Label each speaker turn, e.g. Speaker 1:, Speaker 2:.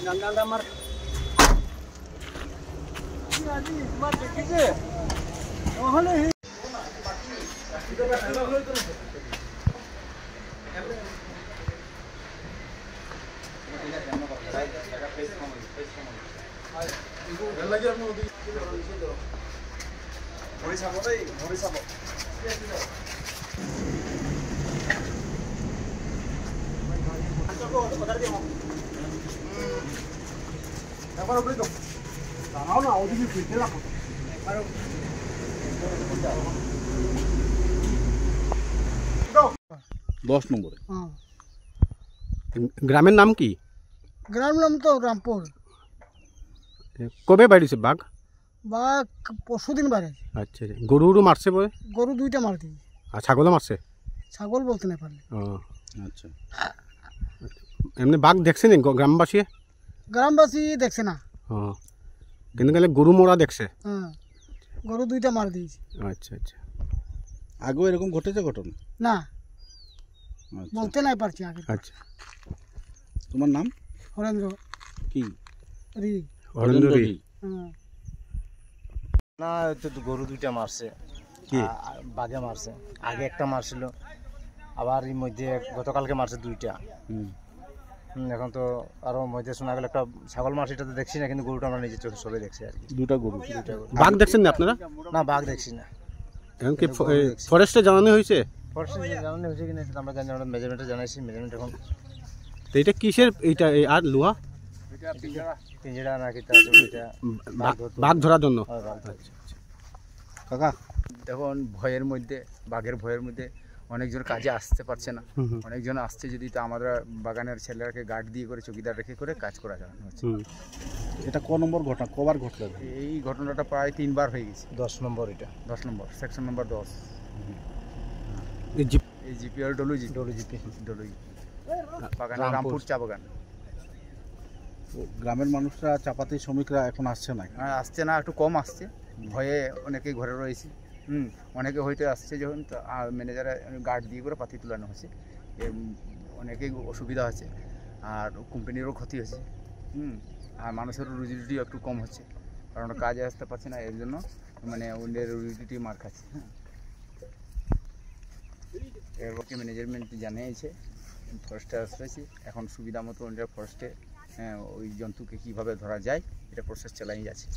Speaker 1: दस नम्बर
Speaker 2: গ্রামের নাম কি?
Speaker 3: গ্রাম নাম তো রামপুর।
Speaker 2: কবে বাড়িছে বাঘ?
Speaker 3: বাঘ পরশুদিন বাইরে।
Speaker 2: আচ্ছা, গরু মারছে বলে?
Speaker 3: গরু দুইটা মার দিই।
Speaker 2: আর ছাগলও মারছে?
Speaker 3: ছাগল বলতে না পারলে।
Speaker 2: ও আচ্ছা, এমনি বাঘ দেখছেন গ্রামবাসী?
Speaker 3: গ্রামবাসী দেখছে না।
Speaker 2: ও, কিন্তু গেলে গরু মরা দেখছে?
Speaker 3: হ্যাঁ, গরু দুইটা মার দিয়েছে।
Speaker 2: আচ্ছা আচ্ছা,
Speaker 1: আগেও এরকম ঘটেছে ঘটনা?
Speaker 3: না,
Speaker 1: আচ্ছা।
Speaker 3: বলতে নাই পারছি আগে।
Speaker 2: আচ্ছা,
Speaker 1: তোমার নাম
Speaker 3: হরেন্দ্র
Speaker 1: কি?
Speaker 3: রি।
Speaker 2: হরেন্দ্র রি।
Speaker 3: হ্যাঁ,
Speaker 4: না, তো গরু দুইটা মারছে,
Speaker 2: কি
Speaker 4: বাঘে মারছে। আগে একটা মারছিল, আবার এর মধ্যে গতকালকে মারছে দুইটা। এখন তো আরো মধ্যে শোনা গেল একটা ছাগল মারছে, এটা তো দেখছি না, কিন্তু গরুটা আমরা নিজের চোখে সবে দেখছি আর কি।
Speaker 1: দুটা গরু।
Speaker 2: বাঘ দেখছেন না আপনারা?
Speaker 4: না, বাঘ দেখছি না।
Speaker 2: এখন কি ফরেস্টে জানানো হয়েছে?
Speaker 4: ফরেস্টে জানানো হয়েছে কিনা সেটা আমরা জানি না, আমরা মেজারমেন্টে জানাইছি। মেজারমেন্ট এখন
Speaker 2: তো এটা কিসের? এইটা আর লোহা
Speaker 4: পিঞ্জরা নাকি তা
Speaker 2: বাঘ ধরার জন্য?
Speaker 1: কাকা,
Speaker 5: এখন ভয়ের মধ্যে, বাঘের ভয়ের মধ্যে অনেকজন কাজে আসতে পারছে না। অনেকজন আসছে, যদি তো আমরা বাগানের ছেলেরাকে গার্ড দিয়ে করে, চৌকিদার রেখে করে কাজ করা যাওয়ানো হচ্ছে।
Speaker 1: এটা ক নম্বর ঘটনা, কবার ঘটলো?
Speaker 5: এই ঘটনাটা প্রায় 3 বার হয়ে গেছে।
Speaker 4: 10 নম্বর, এটা
Speaker 5: 10 নম্বর, সেকশন নম্বর 10। এই জিপিআর ডলুজি বাগান, রামপুর চা বাগান।
Speaker 1: গ্রামের মানুষরা, চাপাতি শ্রমিকরা এখন আসছে না?
Speaker 5: আসছে না, একটু কম আসছে, ভয়ে অনেকেই ঘরে রয়েছে। অনেকে হয়তো আসছে যখন, আর ম্যানেজারে গার্ড দিয়ে করে পাতি তুলানো হচ্ছে। অনেকেই অসুবিধা হচ্ছে, আর কোম্পানিরও ক্ষতি হচ্ছে। আর মানুষেরও রুজি রুটি একটু কম হচ্ছে, কারণ কাজে আসতে পারছে না, এর জন্য মানে ওদের রুজি রুটি মার খাচ্ছে। এরপরকে ম্যানেজমেন্ট জানিয়েছে, ফরেস্টে আসতেছি, এখন সুবিধা মতো ওদের ফরেস্টে ওই জন্তুকে কীভাবে ধরা যায় এটা প্রসেস চালাই যাচ্ছে।